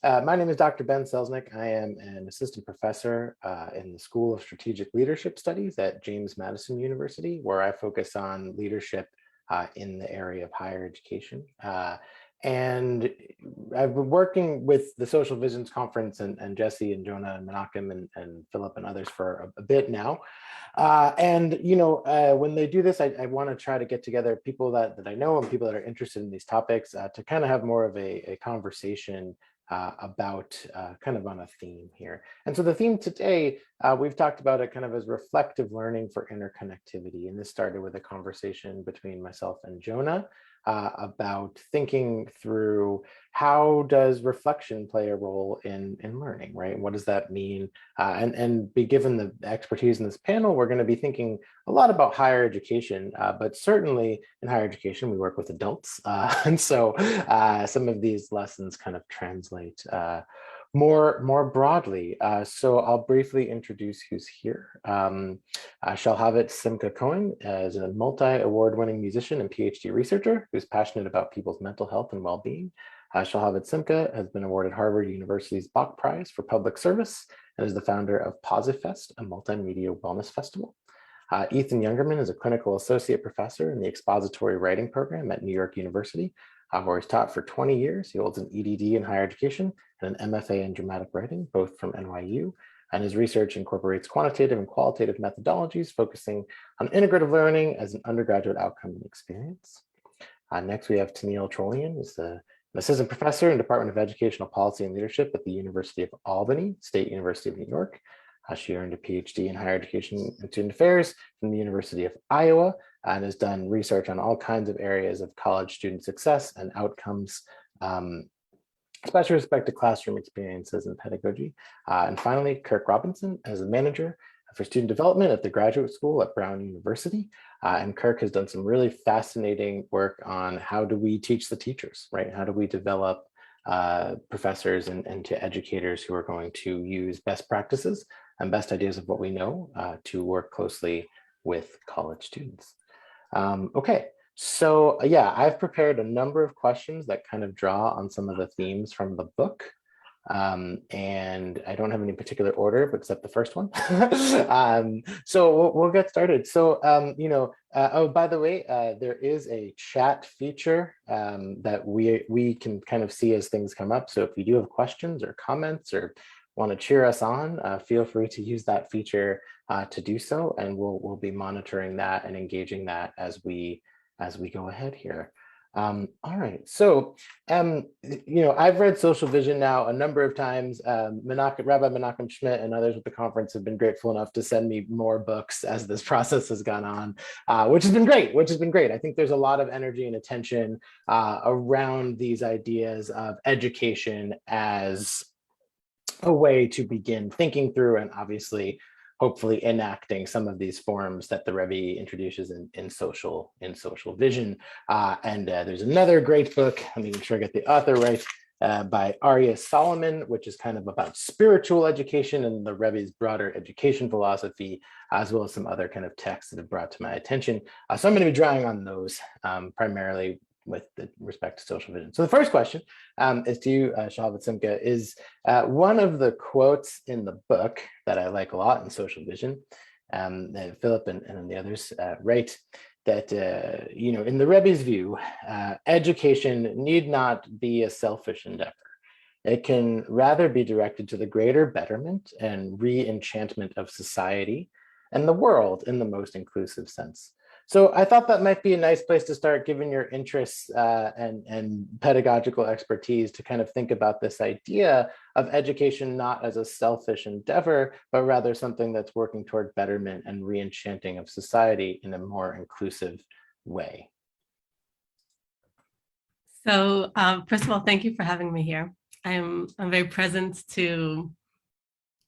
My name is Dr. Ben Selznick. I am an assistant professor in the School of Strategic Leadership Studies at James Madison University, where I focus on leadership in the area of higher education. And I've been working with the Social Visions Conference and Jesse and Jonah and Menachem and Philip and others for a bit now. When they do this, I want to try to get together people that I know and people that are interested in these topics to kind of have more of a conversation about kind of on a theme here. And so the theme today, we've talked about it kind of as reflective learning for interconnectivity. And this started with a conversation between myself and Jonah about thinking through how does reflection play a role in learning, right? And what does that mean? And be given the expertise in this panel, we're going to be thinking a lot about higher education, but certainly in higher education, we work with adults. And so some of these lessons kind of translate more broadly. So I'll briefly introduce who's here. Shalhavit-Simcha Cohen is a multi-award-winning musician and PhD researcher who's passionate about people's mental health and well-being. Shalhavit-Simcha has been awarded Harvard University's Bach Prize for Public Service and is the founder of PositiveFest, a multimedia wellness festival. Ethan Youngerman is a clinical associate professor in the expository writing program at New York University, where he's taught for 20 years. He holds an EDD in higher education and an MFA in dramatic writing, both from NYU. And his research incorporates quantitative and qualitative methodologies, focusing on integrative learning as an undergraduate outcome and experience. Next, we have Teniell Trolian, who's an assistant professor in Department of Educational Policy and Leadership at the University of Albany, State University of New York. She earned a PhD in higher education and student affairs from the University of Iowa and has done research on all kinds of areas of college student success and outcomes, especially with respect to classroom experiences and pedagogy. And finally, Kirk Robinson as a manager for student development at the graduate school at Brown University. And Kirk has done some really fascinating work on how do we teach the teachers, right? How do we develop professors and to educators who are going to use best practices and best ideas of what we know to work closely with college students. Okay, so yeah, I've prepared a number of questions that kind of draw on some of the themes from the book. And I don't have any particular order, except the first one. So we'll get started. So, oh, by the way, there is a chat feature that we can kind of see as things come up. So if you do have questions or comments or want to cheer us on, feel free to use that feature to do so, and we'll be monitoring that and engaging that as we go ahead here. All right, so I've read Social Vision now a number of times. Rabbi Menachem Schmidt and others at the conference have been grateful enough to send me more books as this process has gone on, which has been great. I think there's a lot of energy and attention around these ideas of education as a way to begin thinking through and obviously hopefully enacting some of these forms that the Rebbe introduces in social vision. And there's another great book, let me make sure I get the author right, by Arya Solomon, which is kind of about spiritual education and the Rebbe's broader education philosophy, as well as some other kind of texts that have brought to my attention. So I'm going to be drawing on those primarily with respect to social vision. So the first question is to you, Shalhavit-Simcha, is one of the quotes in the book that I like a lot in social vision, that Philip and the others write that, in the Rebbe's view, education need not be a selfish endeavor. It can rather be directed to the greater betterment and re-enchantment of society and the world in the most inclusive sense. So I thought that might be a nice place to start, given your interests and pedagogical expertise, to kind of think about this idea of education not as a selfish endeavor, but rather something that's working toward betterment and re-enchanting of society in a more inclusive way. So first of all, thank you for having me here. I'm very present to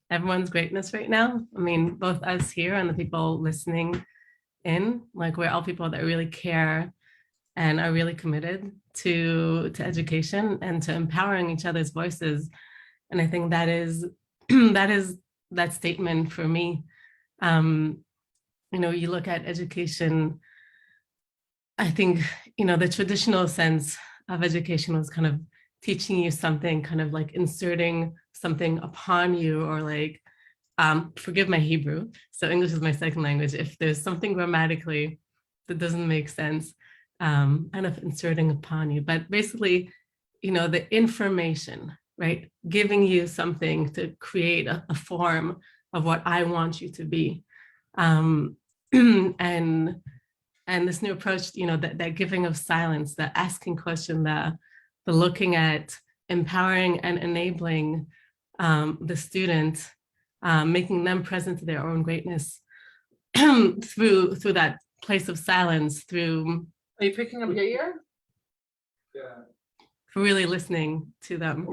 everyone's greatness right now. I mean, both us here and the people listening in, like we're all people that really care and are really committed to education and to empowering each other's voices. And I think that is that statement for me. You look at education, I think, the traditional sense of education was kind of teaching you something, kind of like inserting something upon you, or like, forgive my Hebrew, so English is my second language. If there's something grammatically that doesn't make sense, kind of inserting upon you. But basically, the information, right? Giving you something to create a form of what I want you to be. And this new approach, that giving of silence, the asking question, the looking at empowering and enabling the student, making them present to their own greatness through that place of silence, through. Are you picking up your ear? Yeah. Really listening to them.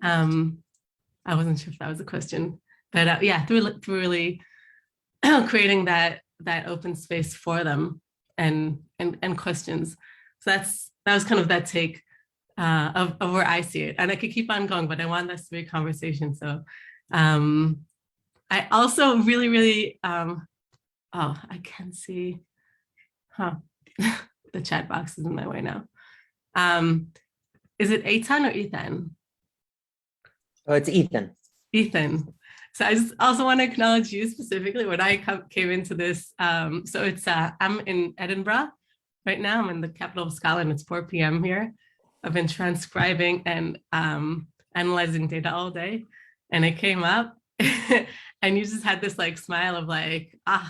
I wasn't sure if that was a question, but yeah, through really creating that open space for them and questions. So that was kind of that take of where I see it. And I could keep on going, but I want this to be a conversation. So I also really, really, oh, I can see, the chat box is in my way now. Is it Eitan or Ethan? Oh, it's Ethan. Ethan. So I just also want to acknowledge you specifically when I came into this. So it's I'm in Edinburgh right now. I'm in the capital of Scotland. It's 4 p.m. here. I've been transcribing and analyzing data all day, and I came up, and you just had this like smile of like, I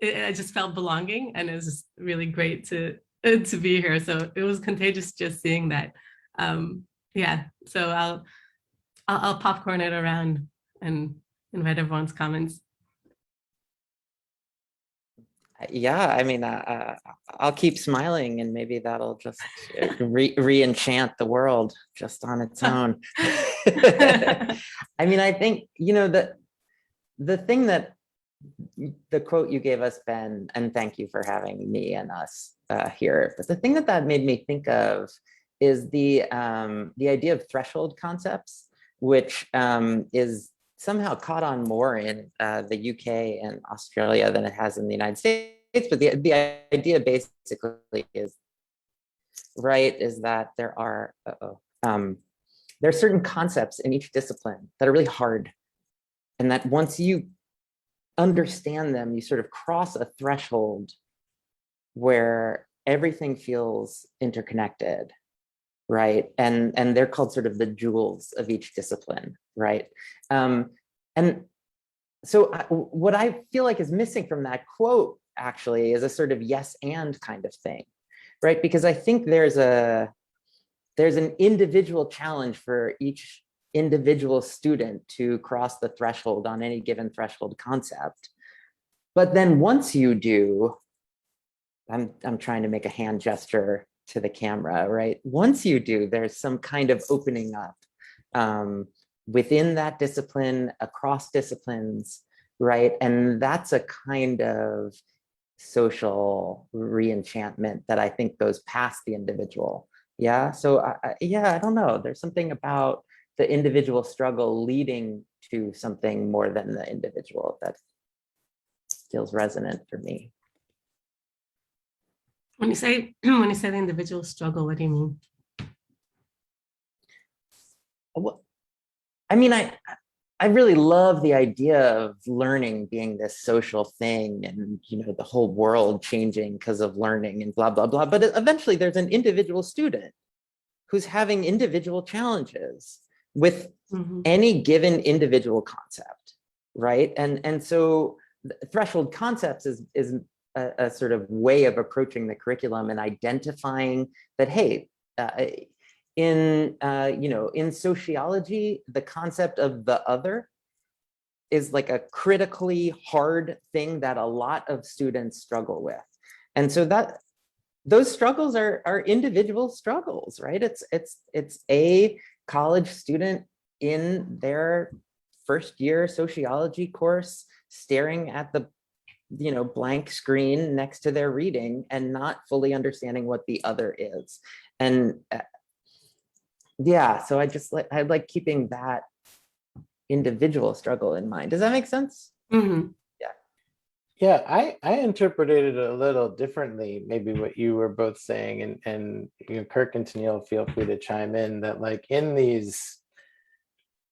just felt belonging, and it was just really great to be here. So it was contagious just seeing that. Yeah. So I'll popcorn it around and invite everyone's comments. Yeah, I mean, I'll keep smiling, and maybe that'll just re-enchant the world just on its own. I mean, I think, the thing that the quote you gave us, Ben, and thank you for having me and us here, but the thing that made me think of is the idea of threshold concepts, which is somehow caught on more in the UK and Australia than it has in the United States. But the idea basically is that there are certain concepts in each discipline that are really hard, and that once you understand them, you sort of cross a threshold where everything feels interconnected, right? And they're called sort of the jewels of each discipline, right? And so what I feel like is missing from that quote actually is a sort of yes and kind of thing, right? Because I think there's an individual challenge for each individual student to cross the threshold on any given threshold concept. But then once you do, I'm trying to make a hand gesture to the camera, right? Once you do, there's some kind of opening up within that discipline, across disciplines, right? And that's a kind of social re-enchantment that I think goes past the individual. Yeah, so I don't know. There's something about the individual struggle leading to something more than the individual that feels resonant for me. When you say the individual struggle, what do you mean? Well, I mean, I really love the idea of learning being this social thing, and the whole world changing because of learning and blah blah blah. But eventually, there's an individual student who's having individual challenges with any given individual concept, right? And so threshold concepts is a sort of way of approaching the curriculum and identifying that, hey, in sociology, the concept of the other is like a critically hard thing that a lot of students struggle with. And so those struggles are individual struggles, right? It's a college student in their first year sociology course staring at the blank screen next to their reading and not fully understanding what the other is. And yeah, so I like keeping that individual struggle in mind. Does that make sense? Mm-hmm. Yeah. Yeah, I interpreted it a little differently, maybe what you were both saying, and Kirk and Teniell, feel free to chime in, that like in these,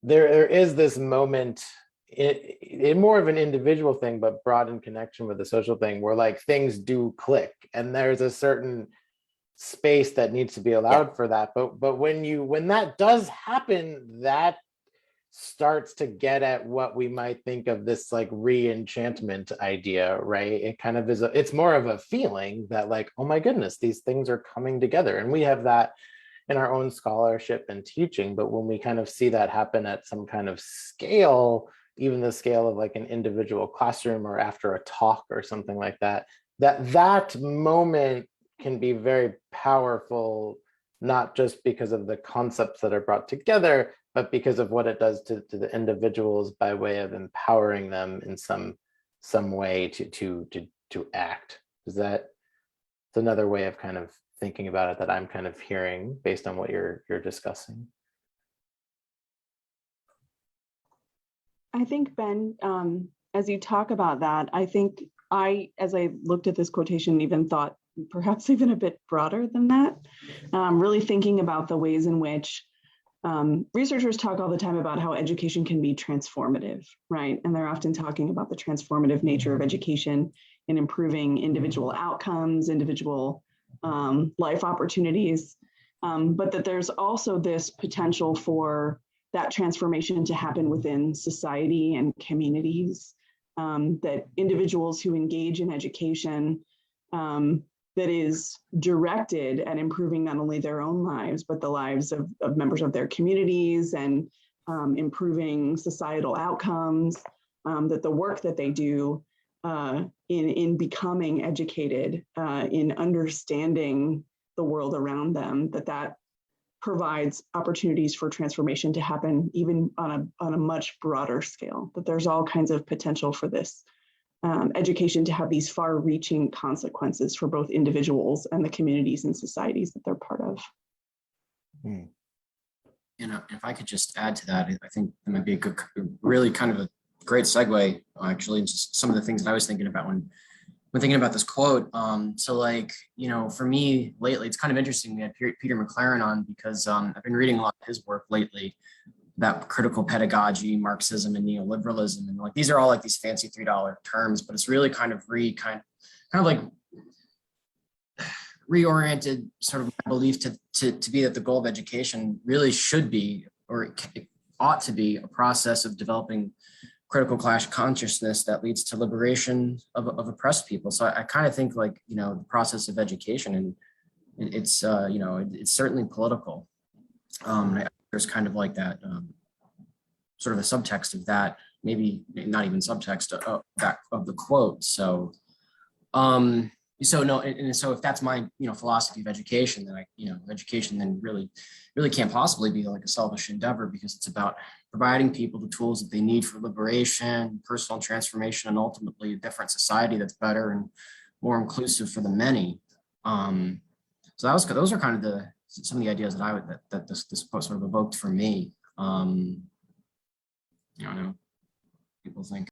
there is this moment in more of an individual thing, but brought in connection with the social thing, where like things do click, and there's a certain space that needs to be allowed for that. But when that does happen, that starts to get at what we might think of this like re-enchantment idea, right? It kind of is it's more of a feeling that like, oh my goodness, these things are coming together. And we have that in our own scholarship and teaching. But when we kind of see that happen at some kind of scale, even the scale of like an individual classroom or after a talk or something like that, that moment can be very powerful, not just because of the concepts that are brought together, but because of what it does to the individuals by way of empowering them in some way to act. Is that, it's another way of kind of thinking about it that I'm kind of hearing based on what you're discussing. I think, Ben, as you talk about that, I think as I looked at this quotation, even thought perhaps even a bit broader than that, really thinking about the ways in which researchers talk all the time about how education can be transformative, right? And they're often talking about the transformative nature of education in improving individual outcomes, individual life opportunities, but that there's also this potential for that transformation to happen within society and communities, that individuals who engage in education that is directed at improving not only their own lives, but the lives of members of their communities, and improving societal outcomes, that the work that they do in becoming educated, in understanding the world around them, that provides opportunities for transformation to happen even on a much broader scale, that there's all kinds of potential for this education to have these far-reaching consequences for both individuals and the communities and societies that they're part of. If I could just add to that, I think it might be a good, really kind of a great segue, actually, into some of the things that I was thinking about when thinking about this quote. So like, for me lately, it's kind of interesting. We had Peter McLaren on because I've been reading a lot of his work lately about critical pedagogy, Marxism, and neoliberalism. And like, these are all like these fancy $3 terms, but it's really kind of like reoriented sort of my belief to be that the goal of education really should be, or it ought to be, a process of developing critical class consciousness that leads to liberation of oppressed people. So I kind of think like, the process of education, and it's, it's certainly political. There's kind of like that sort of a subtext of that, maybe not even subtext of the quote. So, so if that's my, philosophy of education, then education then really can't possibly be like a selfish endeavor, because it's about providing people the tools that they need for liberation, personal transformation, and ultimately a different society that's better and more inclusive for the many. So those are kind of some of the ideas that this quote sort of evoked for me. I don't know, people think.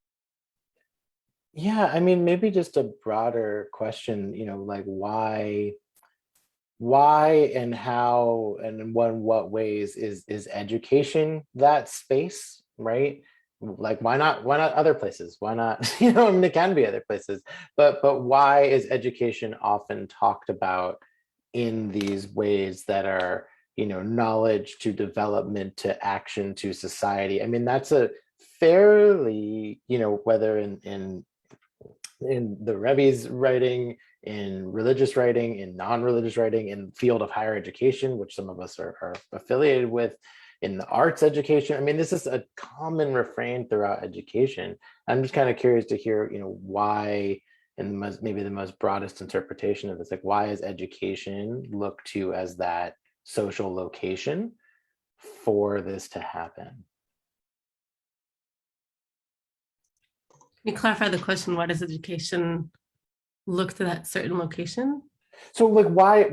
Yeah, I mean, maybe just a broader question, like why and how and in what ways is education that space, right? Like why not other places? Why not, I mean, it can be other places, but why is education often talked about in these ways that are, knowledge to development to action to society? I mean, that's a fairly, whether in the Rebbe's writing, in religious writing, in non-religious writing, in field of higher education, which some of us are affiliated with, in the arts education. I mean, this is a common refrain throughout education. I'm just kind of curious to hear, why, and maybe the most broadest interpretation of this, like why is education looked to as that social location for this to happen? Can you clarify the question? Why does education look to that certain location? So like why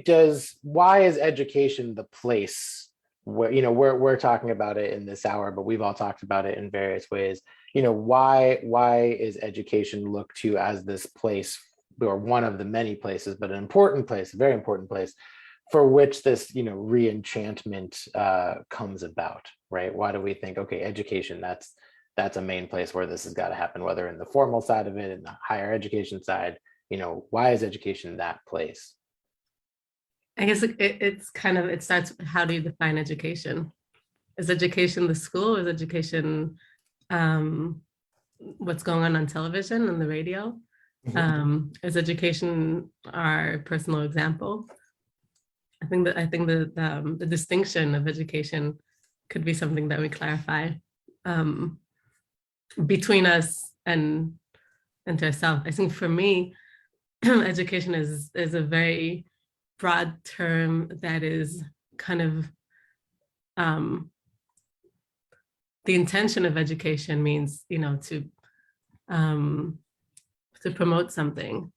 is education the place we're talking about it in this hour, but we've all talked about it in various ways. Why is education looked to as this place, or one of the many places, but an important place, a very important place, for which this re-enchantment comes about, right? Why do we think, okay, education, that's a main place where this has got to happen, whether in the formal side of it, in the higher education side? Why is education that place? I guess it starts with, how do you define education? Is education the school? Is education what's going on television and the radio? Is education our personal example? I think the distinction of education could be something that we clarify between us and to ourselves. I think for me, education is a very broad term that is kind of the intention of education means, to promote something.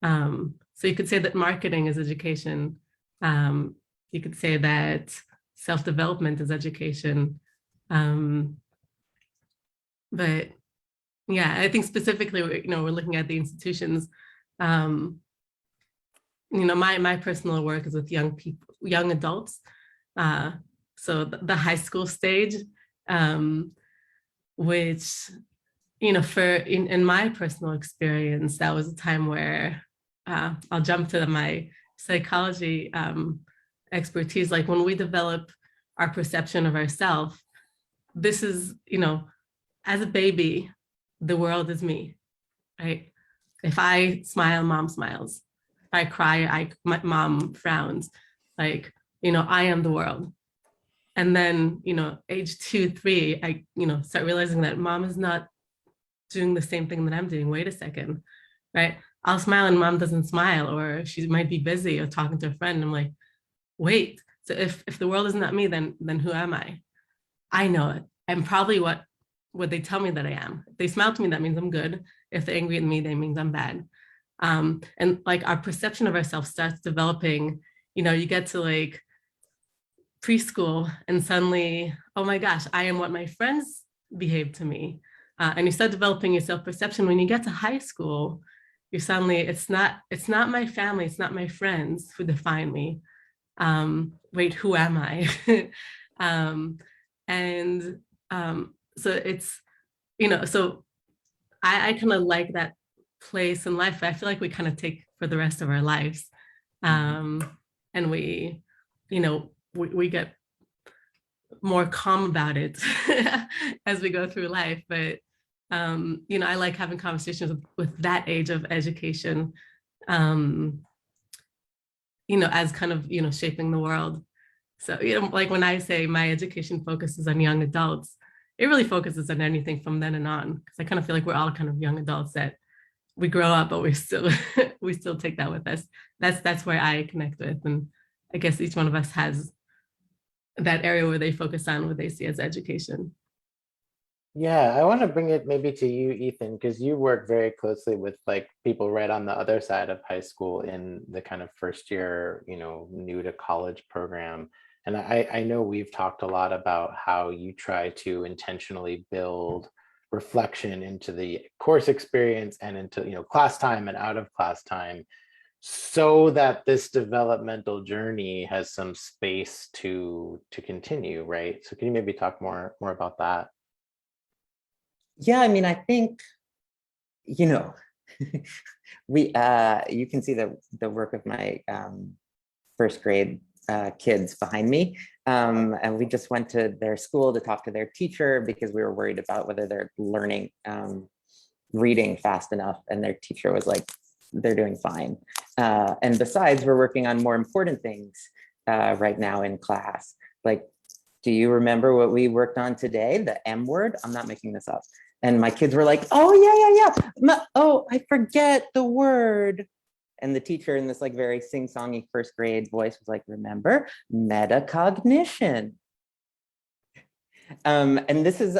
So you could say that marketing is education. You could say that self-development is education. But yeah, I think specifically, we're looking at the institutions. My personal work is with young people, young adults. So the high school stage, which, in my personal experience, that was a time where I'll jump to my psychology expertise. Like, when we develop our perception of ourselves, this is, as a baby, the world is me, right? If I smile, mom smiles. If I cry, my mom frowns. Like, I am the world. And then, age 2, 3, I, start realizing that mom is not doing the same thing that I'm doing. Wait a second, right? I'll smile and mom doesn't smile, or she might be busy or talking to a friend. I'm like, wait, so if the world is not me, then who am I? I know it. I'm probably what they tell me that I am. If they smile to me, that means I'm good. If they're angry at me, that means I'm bad. And like, our perception of ourselves starts developing. You get to like preschool and suddenly, oh my gosh, I am what my friends behave to me. And you start developing your self-perception. When you get to high school, you suddenly, it's not my family, it's not my friends who define me. Wait, who am I? So it's, so I kind of like that place in life. I feel like we kind of take for the rest of our lives. And we get more calm about it as we go through life. But, I like having conversations with that age of education, as kind of, shaping the world. So, like when I say my education focuses on young adults, it really focuses on anything from then and on. Because I kind of feel like we're all kind of young adults that we grow up, but we still take that with us. That's where I connect with. And I guess each one of us has that area where they focus on what they see as education. Yeah, I want to bring it maybe to you, Ethan, because you work very closely with like people right on the other side of high school in the kind of first year, new to college program. And I know we've talked a lot about how you try to intentionally build reflection into the course experience and into, class time and out of class time, so that this developmental journey has some space to continue, right? So can you maybe talk more about that? Yeah, I mean, I think, we you can see the work of my first grade kids behind me. And we just went to their school to talk to their teacher because we were worried about whether they're learning reading fast enough. And their teacher was like, they're doing fine. And besides, we're working on more important things right now in class. Like, do you remember what we worked on today? The M word? I'm not making this up. And my kids were like, oh, yeah. Oh, I forget the word. And the teacher in this like very sing-songy first grade voice was like, remember, metacognition. And this is,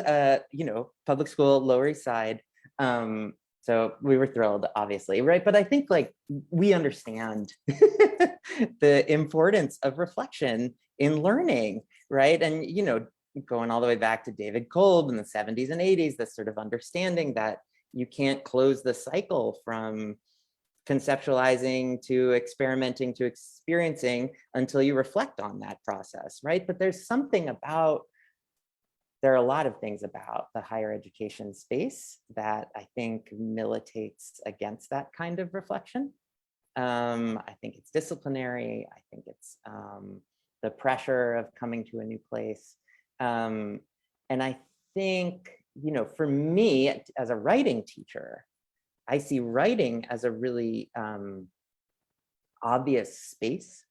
public school, Lower East Side. So we were thrilled, obviously, right? But I think like we understand the importance of reflection in learning. right? And, you know, going all the way back to David Kolb in the 70s and 80s, this sort of understanding that you can't close the cycle from conceptualizing to experimenting to experiencing until you reflect on that process, right? But there's something about, there are a lot of things about the higher education space that I think militates against that kind of reflection. I think it's disciplinary. I think it's the pressure of coming to a new place. And I think, you know, for me as a writing teacher, I see writing as a really obvious space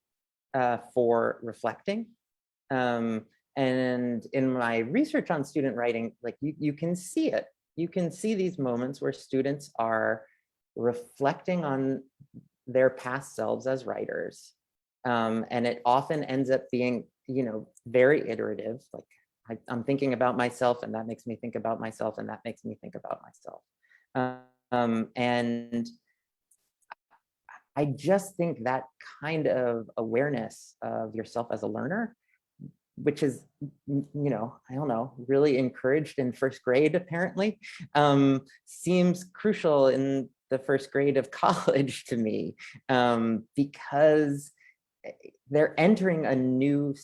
for reflecting. And in my research on student writing, like you can see it. You can see these moments where students are reflecting on their past selves as writers. And it often ends up being, you know, very iterative. Like I'm thinking about myself and that makes me think about myself and that makes me think about myself. And I just think that kind of awareness of yourself as a learner, which is, you know, I don't know, really encouraged in first grade, apparently, seems crucial in the first grade of college to me, because they're entering a new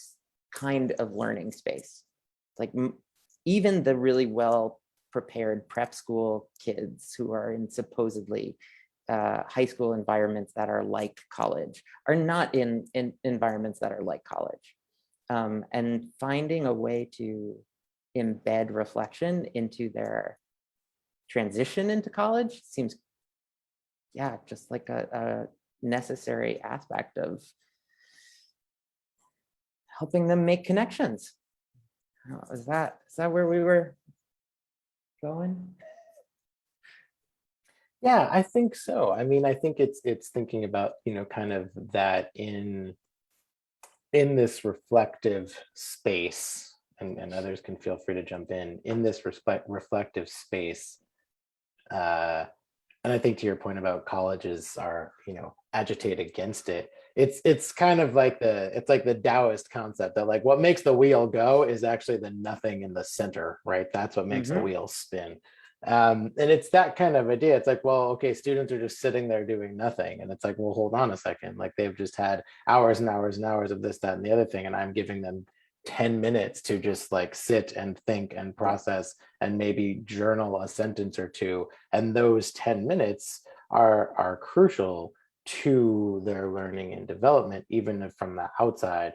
kind of learning space. Like even the really well prepared prep school kids who are in supposedly high school environments that are like college are not in environments that are like college. And finding a way to embed reflection into their transition into college seems, yeah, just like a necessary aspect of helping them make connections. Is that where we were going? Yeah, I think so. I mean, I think it's thinking about, you know, kind of that in this reflective space, and others can feel free to jump in this reflective space. And I think to your point about colleges are, you know, agitate against it. It's kind of like it's like the Taoist concept that like what makes the wheel go is actually the nothing in the center, right? That's what makes the wheel spin. And it's that kind of idea. It's like, well, okay, students are just sitting there doing nothing. And it's like, well, hold on a second. Like they've just had hours and hours and hours of this, that, and the other thing. And I'm giving them 10 minutes to just like sit and think and process and maybe journal a sentence or two. And those 10 minutes are crucial to their learning and development, even if from the outside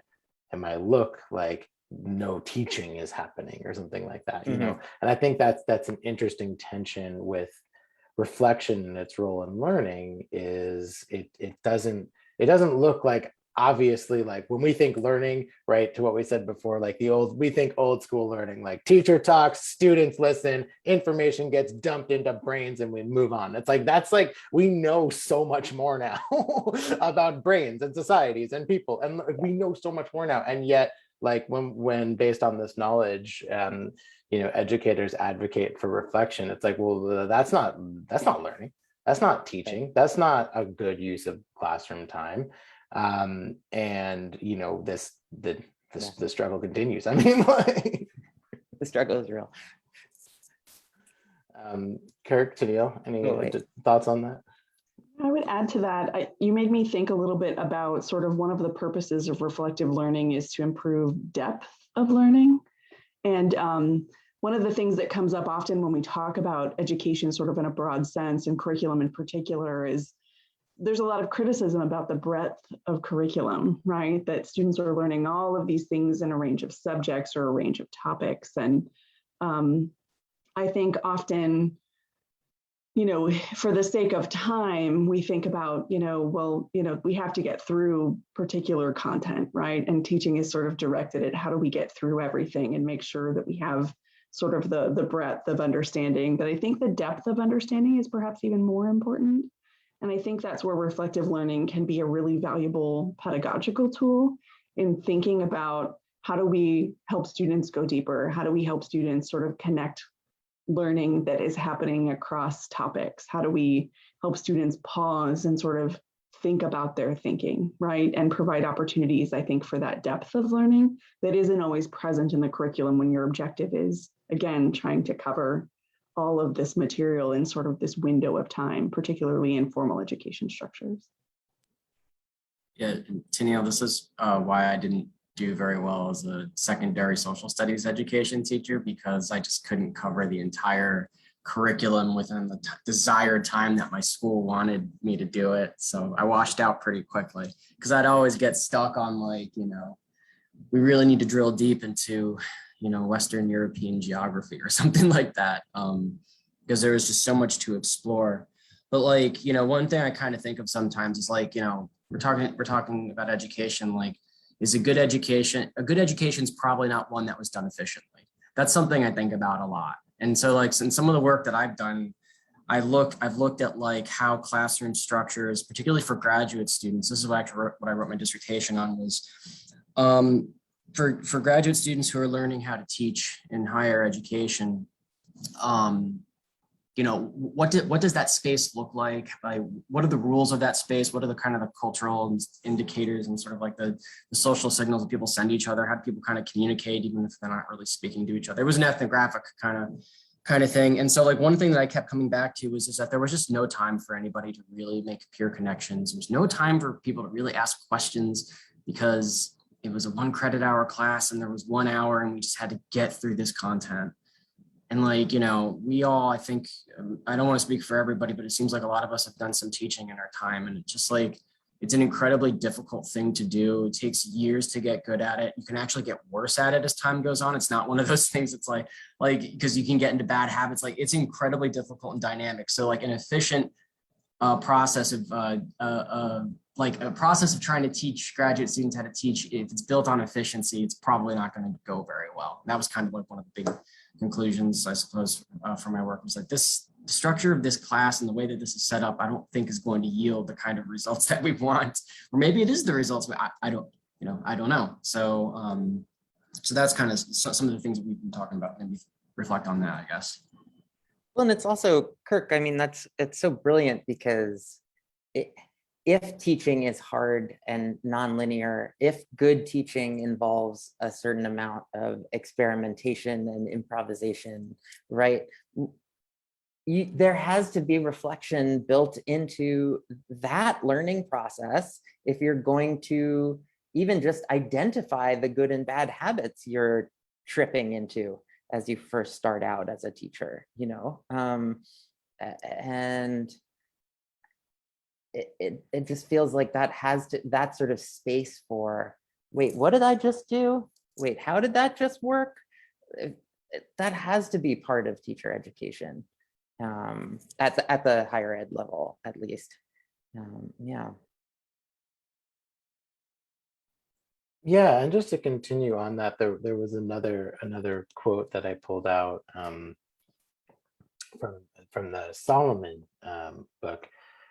it might look like no teaching is happening or something like that, you know. And I think that's an interesting tension with reflection and its role in learning. Is it doesn't look like, obviously, like when we think learning, right, to what we said before, like we think old school learning, like teacher talks, students listen, information gets dumped into brains and we move on. It's like, that's like, we know so much more now about brains and societies and people, and we know so much more now. And yet, like when based on this knowledge, you know, educators advocate for reflection, it's like, well, that's not learning, that's not teaching, that's not a good use of classroom time. And you know, the struggle continues. I mean, like, the struggle is real. Kirk, Teniell, any thoughts on that? I would add to that, you made me think a little bit about sort of one of the purposes of reflective learning is to improve depth of learning. And one of the things that comes up often when we talk about education sort of in a broad sense and curriculum in particular is there's a lot of criticism about the breadth of curriculum, right? That students are learning all of these things in a range of subjects or a range of topics. And I think often, you know, for the sake of time, we think about, you know, well, you know, we have to get through particular content, right? And teaching is sort of directed at how do we get through everything and make sure that we have sort of the breadth of understanding. But I think the depth of understanding is perhaps even more important. And I think that's where reflective learning can be a really valuable pedagogical tool in thinking about how do we help students go deeper? How do we help students sort of connect learning that is happening across topics? How do we help students pause and sort of think about their thinking, right? And provide opportunities, I think, for that depth of learning that isn't always present in the curriculum when your objective is, again, trying to cover all of this material in sort of this window of time, particularly in formal education structures. Yeah, Teniell, this is why I didn't do very well as a secondary social studies education teacher, because I just couldn't cover the entire curriculum within the desired time that my school wanted me to do it. So I washed out pretty quickly because I'd always get stuck on like, we really need to drill deep into, Western European geography or something like that, because there was just so much to explore. But like, one thing I kind of think of sometimes is like, we're talking about education, like, is a good education is probably not one that was done efficiently. That's something I think about a lot. And so like, in some of the work that I've done, I've looked at like how classroom structures, particularly for graduate students, this is actually what I wrote my dissertation on, was for graduate students who are learning how to teach in higher education, what does that space look like? Like, what are the rules of that space? What are the kind of the cultural indicators and sort of like the social signals that people send each other? How do people kind of communicate, even if they're not really speaking to each other? It was an ethnographic kind of thing. And so like one thing that I kept coming back to was that there was just no time for anybody to really make peer connections. There was no time for people to really ask questions because it was a 1 credit hour class and there was 1 hour and we just had to get through this content. And like, we all, I think, I don't want to speak for everybody, but it seems like a lot of us have done some teaching in our time. And it's just like, it's an incredibly difficult thing to do. It takes years to get good at it. You can actually get worse at it as time goes on. It's not one of those things. It's like, because you can get into bad habits. Like, it's incredibly difficult and dynamic. So like an efficient process of like a process of trying to teach graduate students how to teach, if it's built on efficiency, it's probably not going to go very well. And that was kind of like one of the big conclusions, I suppose, from my work, was like the structure of this class and the way that this is set up, I don't think is going to yield the kind of results that we want, or maybe it is the results, but I don't know. So, so that's kind of some of the things that we've been talking about. Maybe reflect on that, I guess. Well, and it's also, Kirk, I mean, it's so brilliant because if teaching is hard and nonlinear, if good teaching involves a certain amount of experimentation and improvisation, right? There has to be reflection built into that learning process if you're going to even just identify the good and bad habits you're tripping into as you first start out as a teacher, and it just feels like that sort of space for, wait, what did I just do? Wait, how did that just work? That has to be part of teacher education, at the higher ed level, at least. Yeah. Yeah, and just to continue on that, there was another quote that I pulled out from the Solomon book,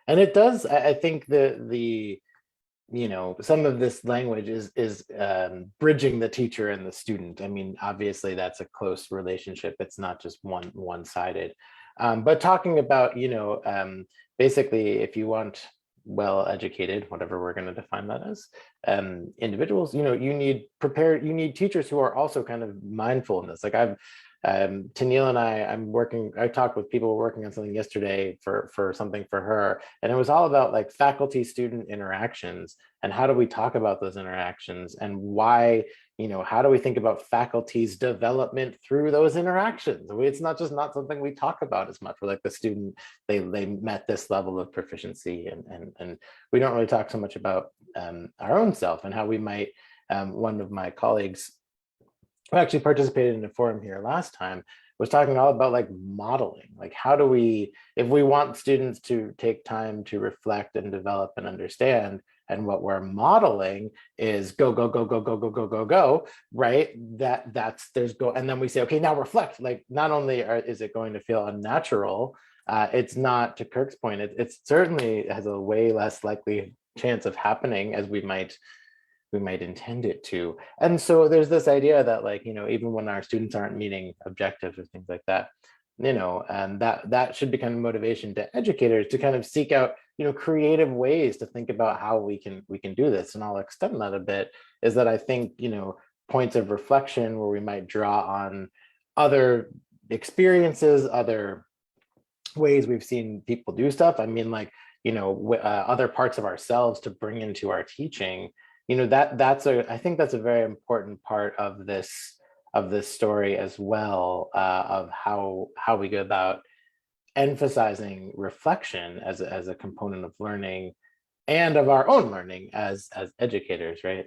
and it does. I think the some of this language is bridging the teacher and the student. I mean, obviously that's a close relationship. It's not just one-sided, but talking about basically, if you want well-educated, whatever we're going to define that as, individuals, you need teachers who are also kind of mindful in this. Like Teniell and I talked with people working on something yesterday for something for her, and it was all about like faculty-student interactions and how do we talk about those interactions and why, how do we think about faculty's development through those interactions? It's not something we talk about as much. We're like, the student, they met this level of proficiency, and we don't really talk so much about our own self and how we might. One of my colleagues who actually participated in a forum here last time was talking all about like modeling. Like, how do we, if we want students to take time to reflect and develop and understand, and what we're modeling is go, right? There's go, and then we say, okay, now reflect. Like, not only is it going to feel unnatural, it's not, to Kirk's point, it certainly has a way less likely chance of happening as we might intend it to. And so there's this idea that, like, even when our students aren't meeting objectives or things like that, and that should become motivation to educators to kind of seek out creative ways to think about how we can do this. And I'll extend that a bit, is that I think, points of reflection where we might draw on other experiences, other ways we've seen people do stuff. I mean, like, other parts of ourselves to bring into our teaching, I think that's a very important part of this story as well, of how we go about emphasizing reflection as a component of learning and of our own learning as educators, right?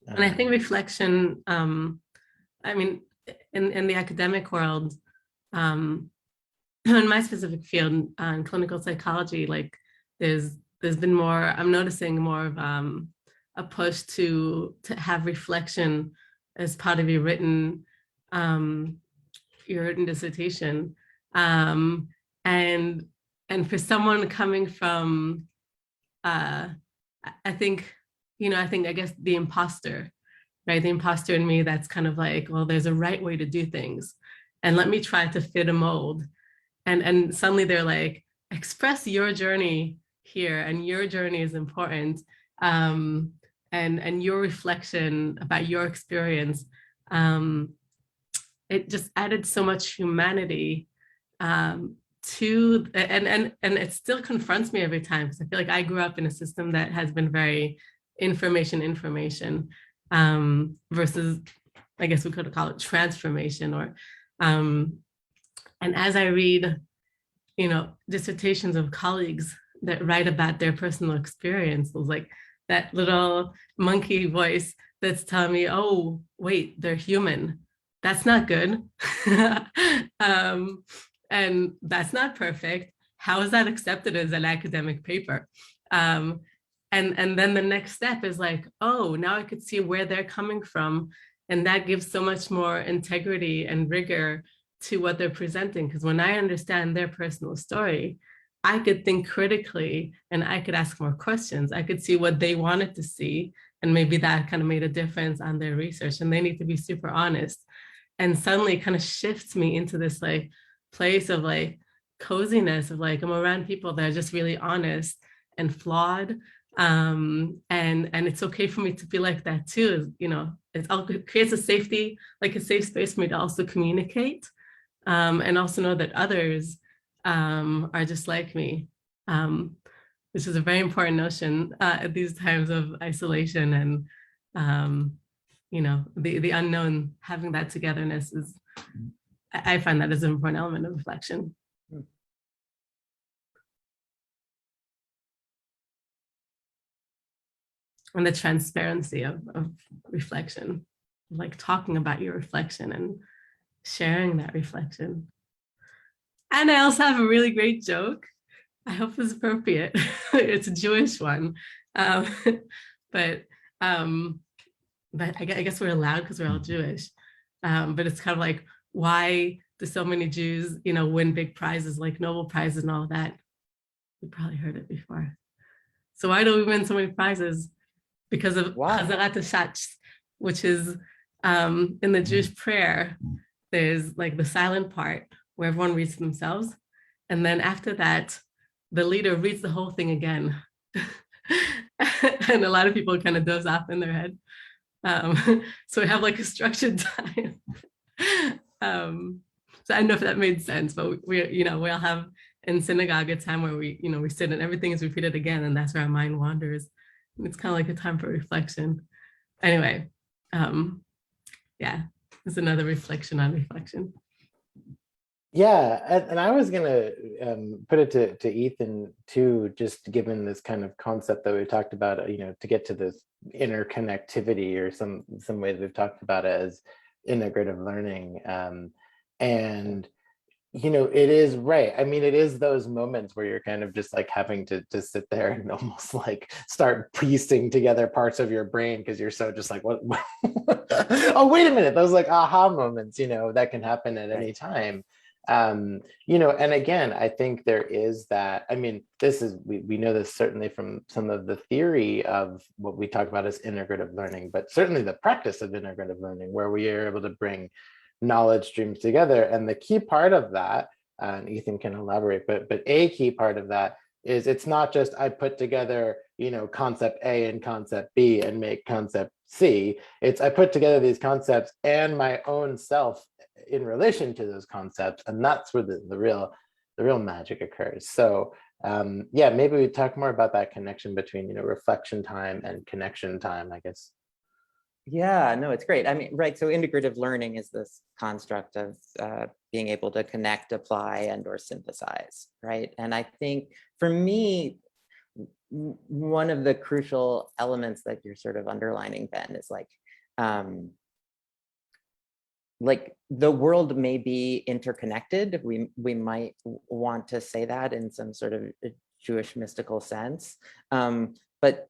And I think reflection, I mean, in the academic world, in my specific field, in clinical psychology, like there's been more, I'm noticing more of a push to have reflection as part of your written dissertation. And for someone coming from, I guess the imposter, right? The imposter in me that's kind of like, well, there's a right way to do things. And let me try to fit a mold. And suddenly they're like, express your journey here, and your journey is important. And your reflection about your experience, it just added so much humanity to, and it still confronts me every time, because I feel like I grew up in a system that has been very information versus, I guess we could call it transformation, or and as I read, dissertations of colleagues that write about their personal experience, it was like that little monkey voice that's telling me, oh, wait, they're human. That's not good. And that's not perfect. How is that accepted as an academic paper? And then the next step is like, oh, now I could see where they're coming from. And that gives so much more integrity and rigor to what they're presenting. Because when I understand their personal story, I could think critically and I could ask more questions. I could see what they wanted to see. And maybe that kind of made a difference on their research, and they need to be super honest. And suddenly it kind of shifts me into this like place of like coziness, of like, I'm around people that are just really honest and flawed. And it's okay for me to be like that too. It creates a safety, like a safe space for me to also communicate, and also know that others are just like me, which is a very important notion at these times of isolation and the unknown. Having that togetherness is, I find that is an important element of reflection. And the transparency of reflection, like talking about your reflection and sharing that reflection. And I also have a really great joke. I hope it's appropriate. It's a Jewish one. But I guess we're allowed because we're all Jewish. But it's kind of like, why do so many Jews, win big prizes like Nobel Prizes and all that? You probably heard it before. So why do we win so many prizes? Because of Chazarat Hashatz, which is in the Jewish prayer, there's like the silent part where everyone reads themselves. And then after that, the leader reads the whole thing again. And a lot of people kind of doze off in their head. So we have like a structured time. So I don't know if that made sense, but we all have in synagogue a time where we sit and everything is repeated again, and that's where our mind wanders. It's kind of like a time for reflection. Anyway, it's another reflection on reflection. Yeah, and I was gonna put it to Ethan too, just given this kind of concept that we talked about, to get to this interconnectivity, or some ways we've talked about it as integrative learning, and it is right. I mean, it is those moments where you're kind of just like having to sit there and almost like start piecing together parts of your brain, because you're so just like, what? Oh, wait a minute. Those like aha moments, that can happen at any time. And again, I think there is that. I mean, we know this certainly from some of the theory of what we talk about as integrative learning, but certainly the practice of integrative learning, where we are able to bring knowledge streams together. And the key part of that and Ethan can elaborate, but a key part of that is it's not just I put together, concept A and concept B and make concept C. It's I put together these concepts and my own self in relation to those concepts, and that's where the real magic occurs. So yeah, maybe we talk more about that connection between reflection time and connection time, I guess. Yeah, no, it's great. I mean, right. So integrative learning is this construct of being able to connect, apply, and or synthesize, right? And I think for me, one of the crucial elements that you're sort of underlining, Ben, is like the world may be interconnected. We might want to say that in some sort of Jewish mystical sense, but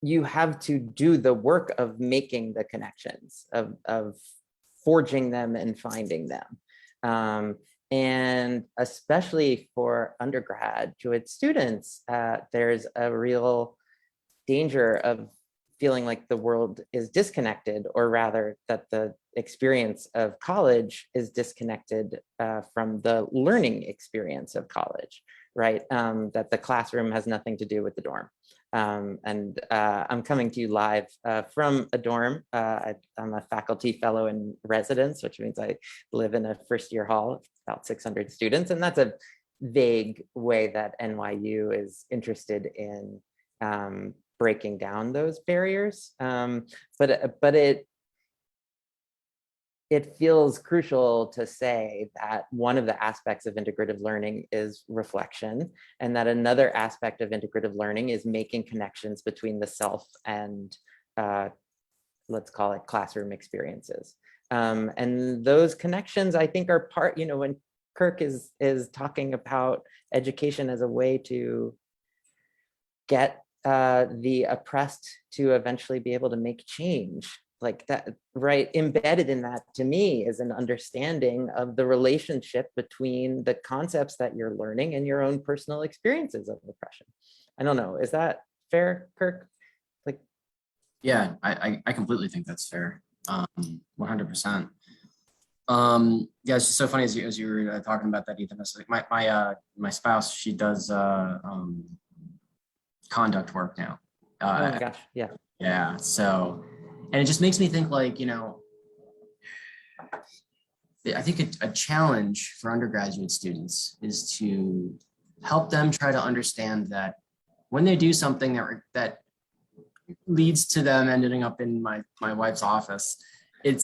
you have to do the work of making the connections, of forging them and finding them. And especially for undergraduate students, there's a real danger of feeling like the world is disconnected, or rather that the experience of college is disconnected from the learning experience of college, right? That the classroom has nothing to do with the dorm. And I'm coming to you live from a dorm. I'm a faculty fellow in residence, which means I live in a first year hall of about 600 students. And that's a vague way that NYU is interested in breaking down those barriers. But it feels crucial to say that one of the aspects of integrative learning is reflection, and that another aspect of integrative learning is making connections between the self and let's call it classroom experiences. And those connections, I think, are part, when Kirk is talking about education as a way to get the oppressed to eventually be able to make change, like that, right? Embedded in that, to me, is an understanding of the relationship between the concepts that you're learning and your own personal experiences of oppression. I don't know, is that fair, Kirk? Like, Yeah, I completely think that's fair. 100%. Yeah, it's just so funny as you were talking about that, Ethan. It's like my spouse, she does conduct work now. oh my gosh, yeah. Yeah, so, and it just makes me think, like, I think a challenge for undergraduate students is to help them try to understand that when they do something that leads to them ending up in my wife's office, it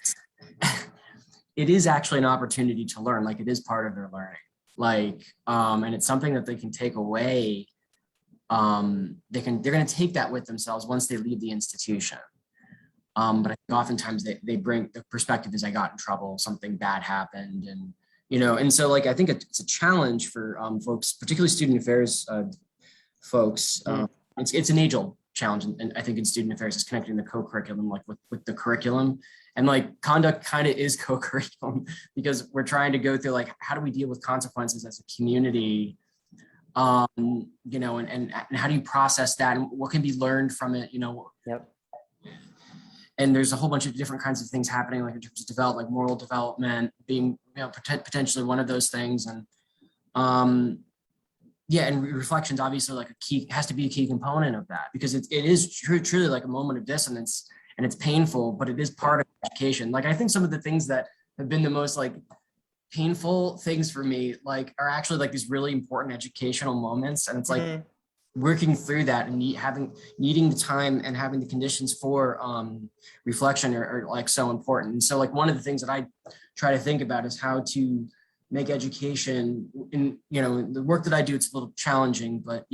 is actually an opportunity to learn. Like, it is part of their learning. Like, and it's something that they can take away. They're going to take that with themselves once they leave the institution. But I think oftentimes they bring the perspective is I got in trouble, something bad happened, and and so, like, I think it's a challenge for folks, particularly student affairs folks. It's an age-old challenge, and I think in student affairs is connecting the co-curriculum, like with the curriculum, and like conduct kind of is co-curriculum, because we're trying to go through, like, how do we deal with consequences as a community, and how do you process that, and what can be learned from it, Yep. And there's a whole bunch of different kinds of things happening, like in terms of like moral development being, potentially one of those things. And yeah, and reflection's obviously like has to be a key component of that, because it is truly like a moment of dissonance, and it's painful, but it is part of education. Like, I think some of the things that have been the most like painful things for me, like, are actually like these really important educational moments. And it's like, working through that and needing the time and having the conditions for reflection are like so important. And so, like, one of the things that I try to think about is how to make education in, the work that I do, it's a little challenging, but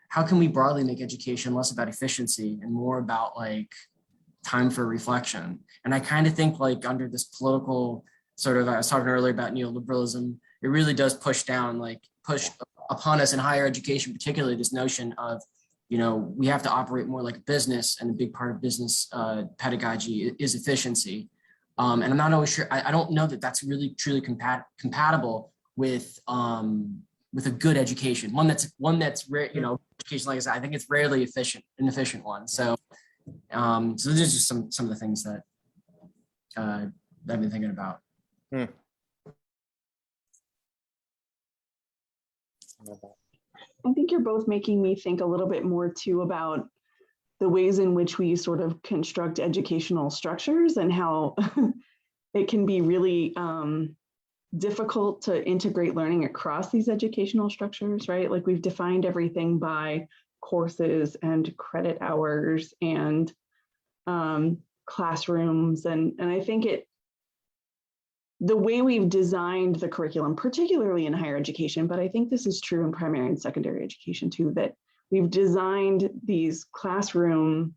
how can we broadly make education less about efficiency and more about like time for reflection? And I kind of think, like, under this political sort of, I was talking earlier about neoliberalism, it really does push upon us in higher education, particularly this notion of, we have to operate more like a business, and a big part of business pedagogy is efficiency. And I'm not always sure, I don't know that that's really truly compatible with a good education, one that's rare, education, like I said, I think it's rarely an efficient one. So so these are just some of the things that I've been thinking about. I think you're both making me think a little bit more too about the ways in which we sort of construct educational structures and how it can be really difficult to integrate learning across these educational structures, right? Like we've defined everything by courses and credit hours and classrooms. And I think the way we've designed the curriculum, particularly in higher education, but I think this is true in primary and secondary education too, that we've designed these classroom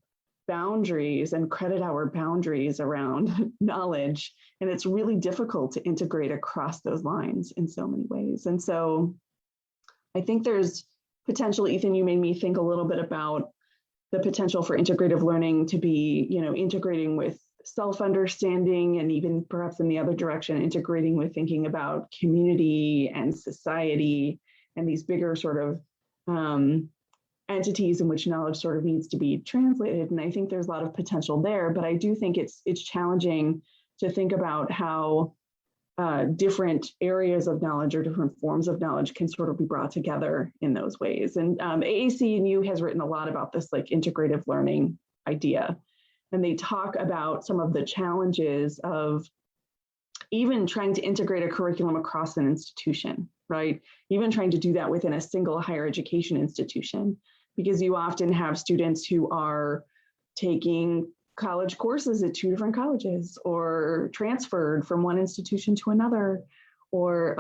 boundaries and credit hour boundaries around knowledge. And it's really difficult to integrate across those lines in so many ways. And so I think there's potential, Ethan, you made me think a little bit about the potential for integrative learning to be, integrating with self-understanding and even perhaps in the other direction, integrating with thinking about community and society and these bigger sort of entities in which knowledge sort of needs to be translated. And I think there's a lot of potential there, but I do think it's challenging to think about how different areas of knowledge or different forms of knowledge can sort of be brought together in those ways. And AAC&U has written a lot about this like integrative learning idea. And they talk about some of the challenges of even trying to integrate a curriculum across an institution, right? Even trying to do that within a single higher education institution, because you often have students who are taking college courses at 2 different colleges or transferred from one institution to another, or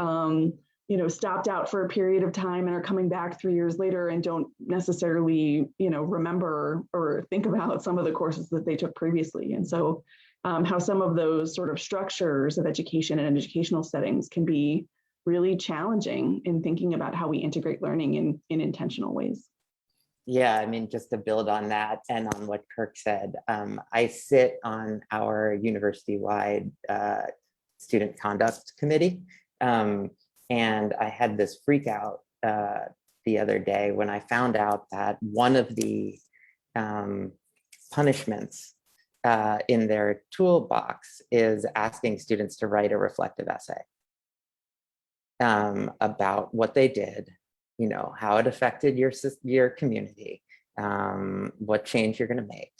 stopped out for a period of time and are coming back 3 years later and don't necessarily remember or think about some of the courses that they took previously. And so how some of those sort of structures of education and educational settings can be really challenging in thinking about how we integrate learning in intentional ways. Yeah, I mean, just to build on that and on what Kirk said, I sit on our university-wide student conduct committee. And I had this freak out the other day when I found out that one of the punishments in their toolbox is asking students to write a reflective essay about what they did, how it affected your community, what change you're going to make.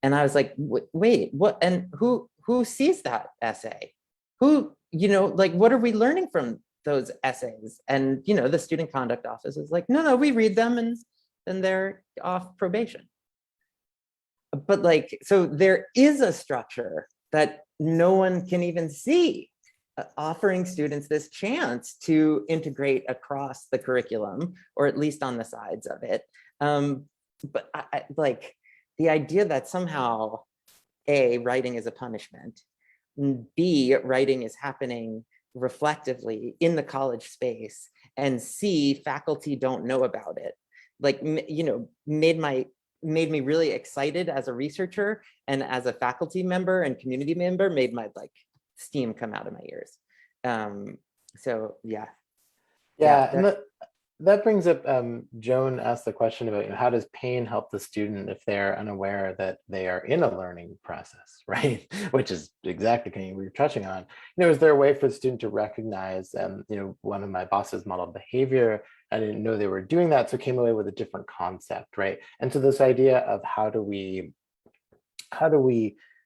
And I was like, wait, what? And who sees that essay? Who, what are we learning from those essays? And, the student conduct office is like, no, we read them and then they're off probation. But so there is a structure that no one can even see, offering students this chance to integrate across the curriculum, or at least on the sides of it. But I the idea that somehow A, writing is a punishment, B, writing is happening reflectively in the college space, and C, faculty don't know about it, made me really excited as a researcher, and as a faculty member and community member made my steam come out of my ears. So yeah. Yeah, and that brings up, Joan asked the question about, how does pain help the student if they're unaware that they are in a learning process, right? Which is exactly what we were touching on. Is there a way for the student to recognize, one of my bosses modeled behavior, I didn't know they were doing that, so came away with a different concept, right? And so this idea of how do we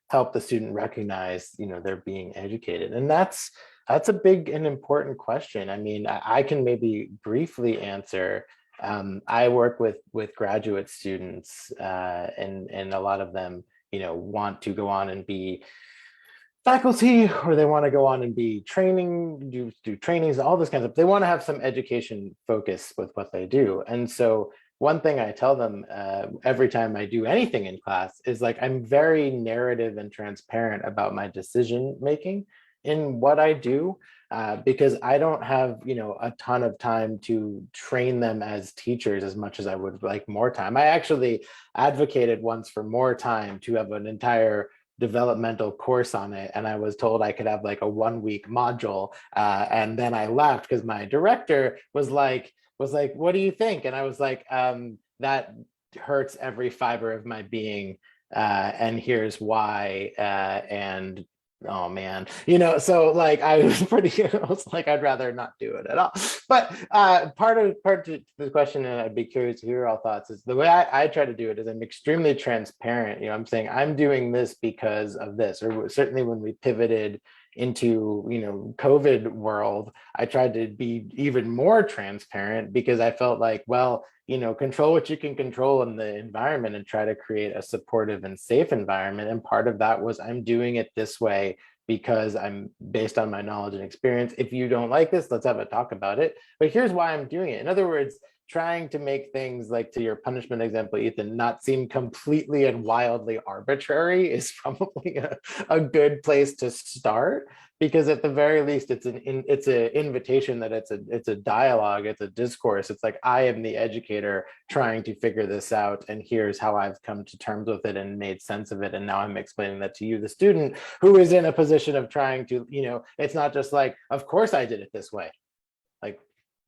help the student recognize, they're being educated? And that's a big and important question. I mean, I can maybe briefly answer. I work with graduate students, and a lot of them, want to go on and be faculty, or they want to go on and be do trainings, all this kind of stuff. They want to have some education focus with what they do. And so one thing I tell them every time I do anything in class is I'm very narrative and transparent about my decision making in what I do, because I don't have, a ton of time to train them as teachers as much as I would like more time. I actually advocated once for more time to have an entire developmental course on it, and I was told I could have a 1-week module, and then I left because my director was like, what do you think? And I was like, that hurts every fiber of my being, and here's why. And oh man, you know, so like I was pretty, I was like, I'd rather not do it at all. But part to the question, and I'd be curious to hear your all thoughts, is the way I try to do it is I'm extremely transparent. You know, I'm saying I'm doing this because of this, or certainly when we pivoted into, you know, COVID world, I tried to be even more transparent because I felt like, well, you know, control what you can control in the environment and try to create a supportive and safe environment. And part of that was I'm doing it this way because I'm based on my knowledge and experience. If you don't like this, let's have a talk about it. But here's why I'm doing it. In other words, trying to make things, like to your punishment example, Ethan, not seem completely and wildly arbitrary is probably a good place to start, because at the very least it's an invitation that it's a dialogue, it's a discourse. It's like, I am the educator trying to figure this out, and here's how I've come to terms with it and made sense of it, and now I'm explaining that to you, the student, who is in a position of trying to, you know, it's not just like, of course I did it this way, like,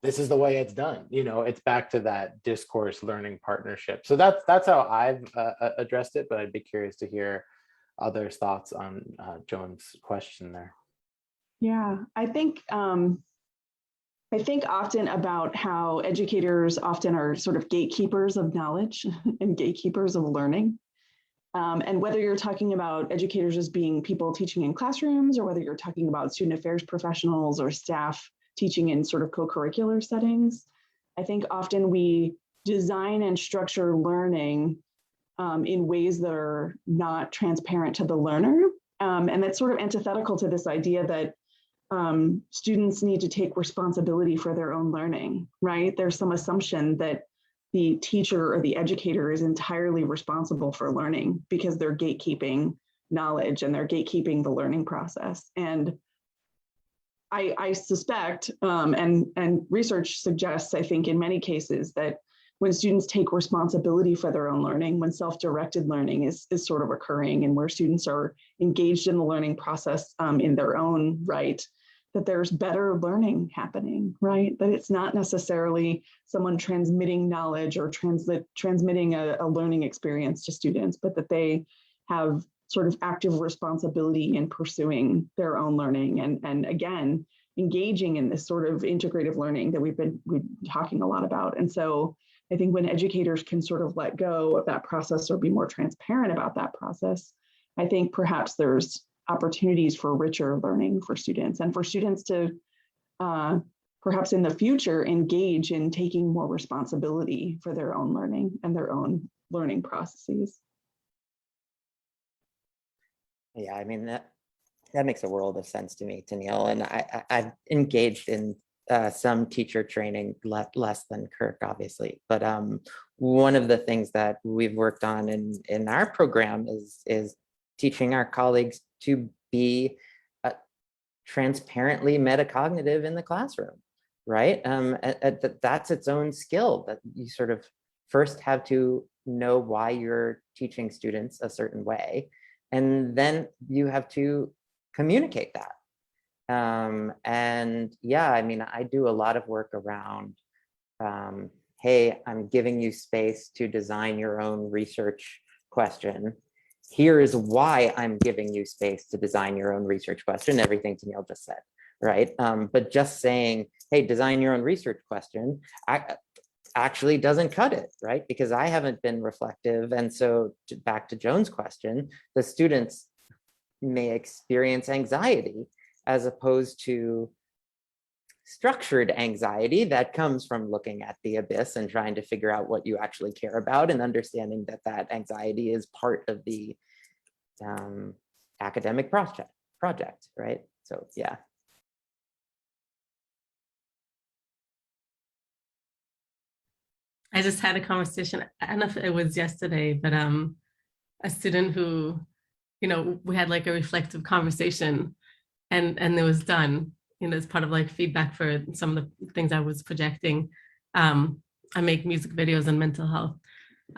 this is the way it's done. You know, it's back to that discourse learning partnership. So that's how I've addressed it, but I'd be curious to hear others' thoughts on Joan's question there. Yeah, I think often about how educators often are sort of gatekeepers of knowledge and gatekeepers of learning. And whether you're talking about educators as being people teaching in classrooms, or whether you're talking about student affairs professionals or staff teaching in sort of co-curricular settings, I think often we design and structure learning in ways that are not transparent to the learner. And that's sort of antithetical to this idea that students need to take responsibility for their own learning, right? There's some assumption that the teacher or the educator is entirely responsible for learning because they're gatekeeping knowledge and they're gatekeeping the learning process. And I suspect, and research suggests, I think in many cases, that when students take responsibility for their own learning, when self-directed learning is sort of occurring, and where students are engaged in the learning process in their own right, that there's better learning happening, right? That it's not necessarily someone transmitting knowledge or transmitting a learning experience to students, but that they have sort of active responsibility in pursuing their own learning, and again, engaging in this sort of integrative learning that we've been talking a lot about. And so I think when educators can sort of let go of that process or be more transparent about that process, I think perhaps there's opportunities for richer learning for students, and for students to perhaps in the future engage in taking more responsibility for their own learning and their own learning processes. Yeah, I mean, that makes a world of sense to me, Teniell. And I've engaged in some teacher training, less than Kirk, obviously. But one of the things that we've worked on in our program is teaching our colleagues to be transparently metacognitive in the classroom, right? That's its own skill, that you sort of first have to know why you're teaching students a certain way, and then you have to communicate that. And yeah, I mean, I do a lot of work around, hey, I'm giving you space to design your own research question. Here is why I'm giving you space to design your own research question, everything Teniell just said, right? But just saying, hey, design your own research question, actually doesn't cut it, right? Because I haven't been reflective. And so back to Joan's question, the students may experience anxiety as opposed to structured anxiety that comes from looking at the abyss and trying to figure out what you actually care about, and understanding that that anxiety is part of the academic project, right? So yeah. I just had a conversation, I don't know if it was yesterday, but a student who, you know, we had like a reflective conversation, and it was done, you know, as part of like feedback for some of the things I was projecting. I make music videos on mental health.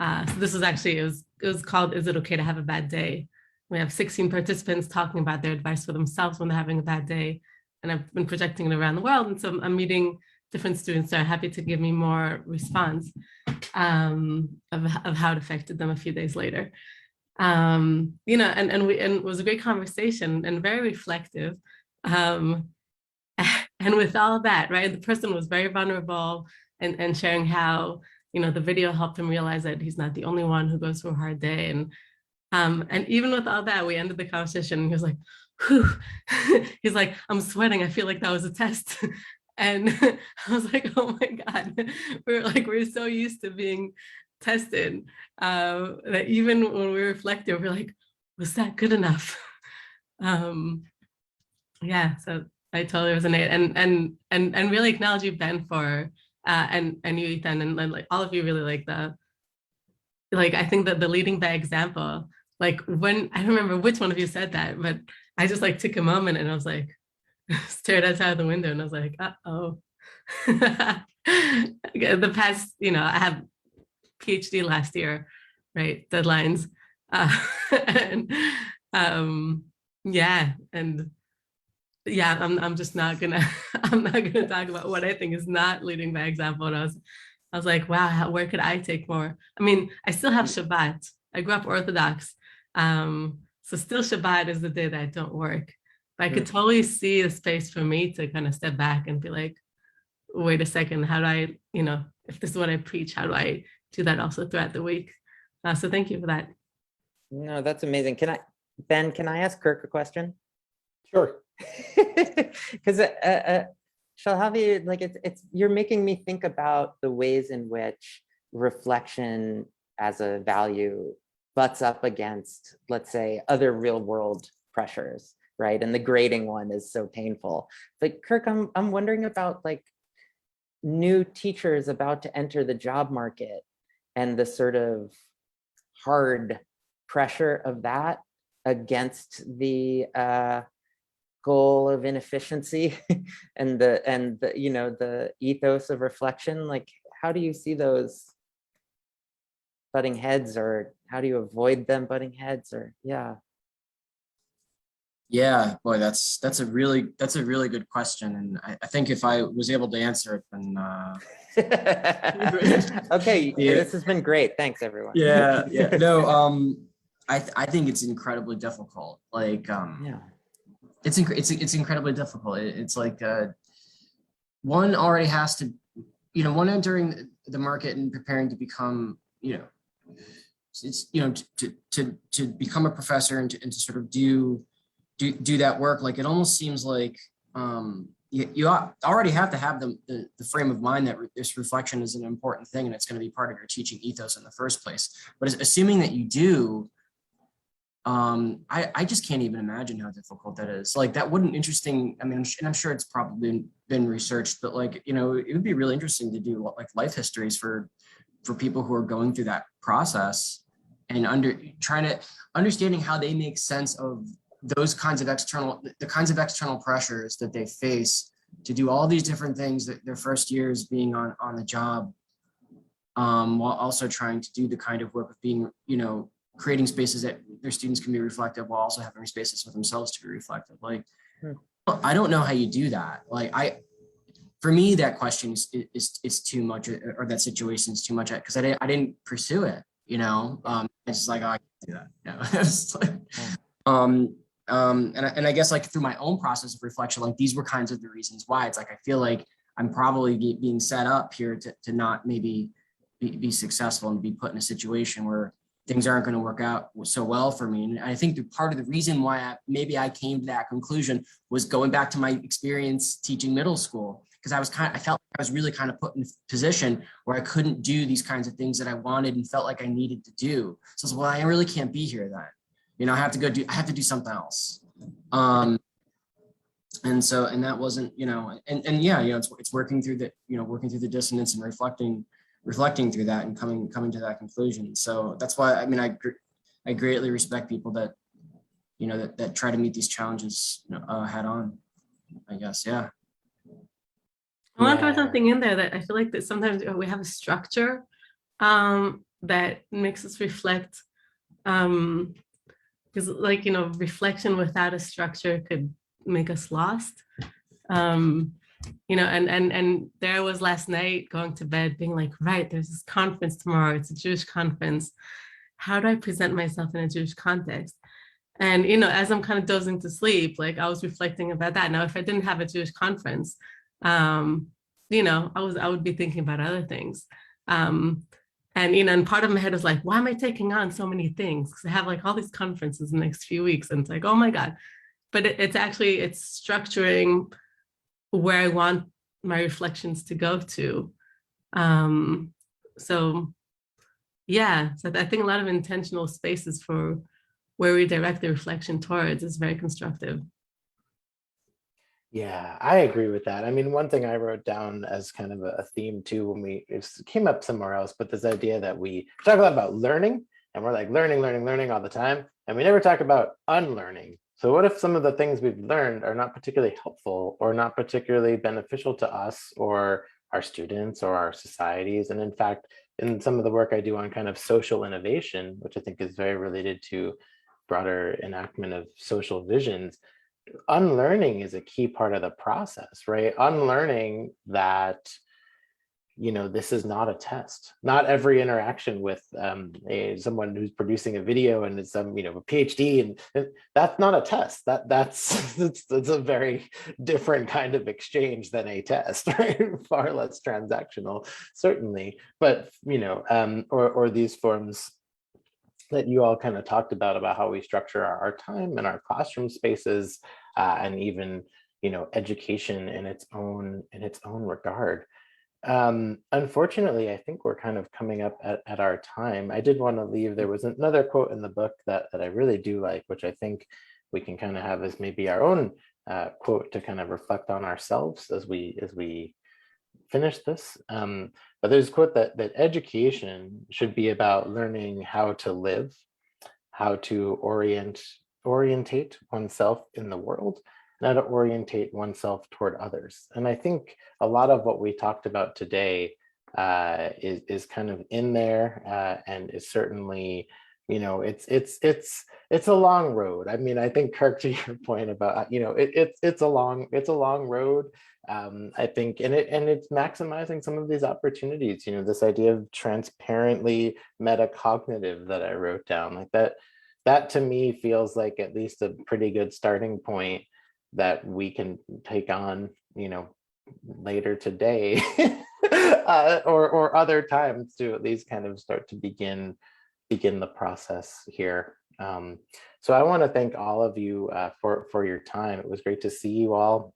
So this was actually, it was called, Is It Okay to Have a Bad Day? We have 16 participants talking about their advice for themselves when they're having a bad day. And I've been projecting it around the world. And so I'm meeting different students that are happy to give me more response of how it affected them a few days later. And it was a great conversation and very reflective. Um, and with all that, right, the person was very vulnerable and sharing how, the video helped him realize that he's not the only one who goes through a hard day. And even with all that, we ended the conversation and he was like, whew. He's like, I'm sweating. I feel like that was a test. And I was like, oh my God, we're so used to being tested that even when we reflected, we're like, was that good enough? Yeah, so I totally resonate and really acknowledge you, Ben, for and you, Ethan, and like all of you really I think that the leading by example, like when I don't remember which one of you said that, but I just like took a moment and I was like, stared outside the window and I was like, uh-oh. The past, I have PhD last year, right? Deadlines. And yeah, and yeah, I'm just not gonna I'm not gonna talk about what I think is not leading by example. And I was like, wow, where could I take more? I mean, I still have Shabbat. I grew up Orthodox. So still Shabbat is the day that I don't work. But I could totally see a space for me to kind of step back and be like, wait a second, how do I, if this is what I preach, how do I do that also throughout the week? So thank you for that. No, that's amazing. Ben, can I ask Kirk a question? Sure. Because Shalhavi, like you're making me think about the ways in which reflection as a value butts up against, let's say, other real world pressures, right? And the grading one is so painful. But Kirk, I'm wondering about like new teachers about to enter the job market and the sort of hard pressure of that against the goal of inefficiency and the ethos of reflection. Like, how do you see those butting heads, or how do you avoid them butting heads? Or Yeah, boy, that's a really good question, and I think if I was able to answer it, then okay, Yeah. This has been great. Thanks, everyone. yeah. No, I think it's incredibly difficult. Like, it's incredibly difficult. It's like one already has to, one entering the market and preparing to become, it's to become a professor and to sort of do that work. Like, it almost seems like you already have to have the frame of mind that this reflection is an important thing and it's going to be part of your teaching ethos in the first place. But assuming that you do, I just can't even imagine how difficult that is. Like, that wouldn't interesting. I mean, and I'm sure it's probably been researched, but like, it would be really interesting to do like life histories for people who are going through that process and understanding how they make sense of those kinds of external pressures that they face to do all these different things that their first years being on the job, while also trying to do the kind of work of being, creating spaces that their students can be reflective while also having spaces for themselves to be reflective. Like, I don't know how you do that. Like, for me, that question is too much, or that situation is too much, because I didn't pursue it. It's just like, oh, I can't do that. It's like, and I guess like through my own process of reflection, like these were kinds of the reasons why. It's like, I feel like I'm probably being set up here to not maybe be successful and be put in a situation where things aren't going to work out so well for me. And I think that part of the reason why I came to that conclusion was going back to my experience teaching middle school, because I felt like I was really kind of put in a position where I couldn't do these kinds of things that I wanted and felt like I needed to do. So I was, well, I really can't be here then. I have to do something else. And that wasn't, it's working through the dissonance and reflecting through that and coming to that conclusion. So that's why, I mean, I greatly respect people that, that try to meet these challenges head on, I guess. Yeah. I want to throw something in there that I feel like that sometimes we have a structure that makes us reflect, because reflection without a structure could make us lost. And there I was last night going to bed being like, right, there's this conference tomorrow. It's a Jewish conference. how do I present myself in a Jewish context? And, you know, as I'm kind of dozing to sleep, like I was reflecting about that. Now, if I didn't have a Jewish conference, you know, I would be thinking about other things. And, you know, and part of my head was like, why am I taking on so many things? Because I have like all these conferences in the next few weeks. And it's like, oh my God. But it's structuring where I want my reflections to go to. So yeah, so I think a lot of intentional spaces for where we direct the reflection towards is very constructive. Yeah, I agree with that. I mean, one thing I wrote down as kind of a theme too, when it came up somewhere else, but this idea that we talk a lot about learning, and we're like learning all the time, and we never talk about unlearning. So what if some of the things we've learned are not particularly helpful or not particularly beneficial to us or our students or our societies? And in fact, in some of the work I do on kind of social innovation, which I think is very related to broader enactment of social visions, unlearning is a key part of the process, right? Unlearning that, you know, this is not a test. Not every interaction with someone who's producing a video and is some, you know, a PhD, and that's not a test. That's it's a very different kind of exchange than a test, right? Far less transactional, certainly. But you know, or these forms that you all kind of talked about how we structure our time and our classroom spaces, and even, you know, education in its own regard. Unfortunately, I think we're kind of coming up at our time. I did want to leave. There was another quote in the book that I really do like, which I think we can kind of have as maybe our own quote to kind of reflect on ourselves as we finish this. But there's a quote that education should be about learning how to live, how to orientate oneself in the world, and how to orientate oneself toward others. And I think a lot of what we talked about today is kind of in there, and is certainly, you know, it's a long road. I mean, I think, Kirk, to your point about, you know, it's a long road. I think, and it's maximizing some of these opportunities, you know, this idea of transparently metacognitive that I wrote down, like that to me feels like at least a pretty good starting point that we can take on, you know, later today, or other times to at least kind of start to begin the process here. So I want to thank all of you for your time. It was great to see you all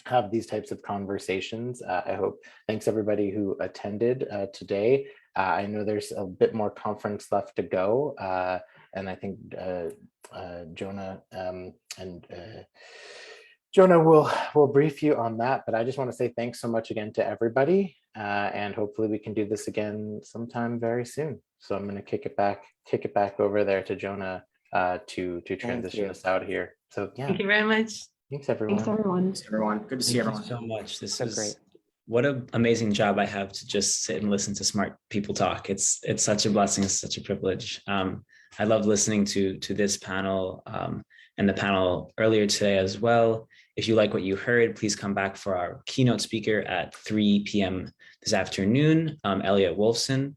have these types of conversations. I hope, thanks everybody who attended today. I know there's a bit more conference left to go, and I think Jonah and Jonah will brief you on that, but I just want to say thanks so much again to everybody, and hopefully we can do this again sometime very soon. So I'm going to kick it back over there to Jonah to transition us out here. So yeah, Thank you very much. thanks everyone. Thanks, everyone. Thanks, everyone. Good to see everyone. Thank you so much. This So is great. What an amazing job I have to just sit and listen to smart people talk. It's such a blessing, it's such a privilege. I love listening to this panel, and the panel earlier today as well. If you like what you heard, please come back for our keynote speaker at 3 p.m. this afternoon, Elliot Wolfson,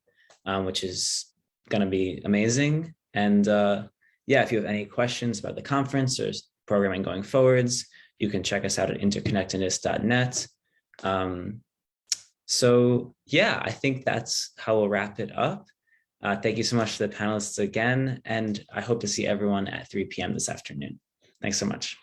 which is going to be amazing. And yeah, if you have any questions about the conference or programming going forwards, you can check us out at interconnectedness.net. So yeah, I think that's how we'll wrap it up. Thank you so much to the panelists again, and I hope to see everyone at 3 p.m. this afternoon. Thanks so much.